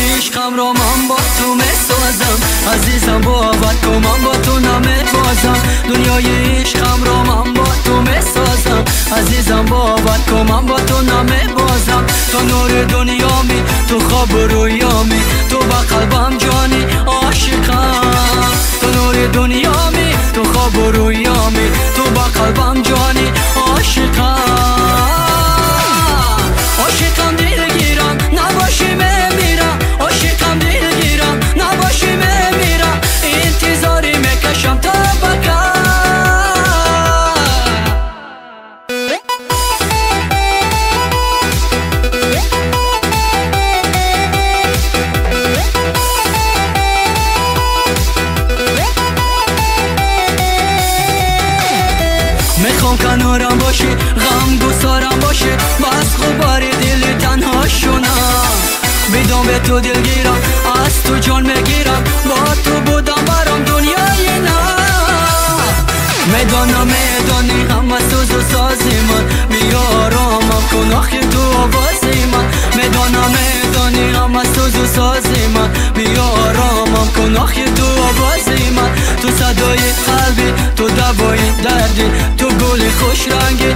عشقم را من با تو میسازم، عزیزم باور کن من با تو نمیبازم. دنیای عشقم را من با تو میسازم، عزیزم باور کن من با تو نمیبازم. تو نور دنیامی، تو خواب رویامی، تو با قلبم جانی عاشقم. تو نور دنیامی، تو خواب رویامی، تو با قلبم جانی عاشقم. عاشقم دلگیرم نباشی میمیرم، عاشقم دلگیرم نباشی میمیرم. انتظاری میکشم تا بکن. میخوام کنارم باشی، غم گسارم باشی، بس غبار دل تنها شونم. بدون به تو دلگیرم، از تو جان میگیرم، با تو بودم برام دنیای نه. میدانی همه سوز و سازی من، بیارامم کن آخی تو آوازی من. میدانی همه سوز و سازی من، بیارامم کن آخی تو آوازی من. تو صدای قلبی، تو دوای دردی، تو گل خوش رنگی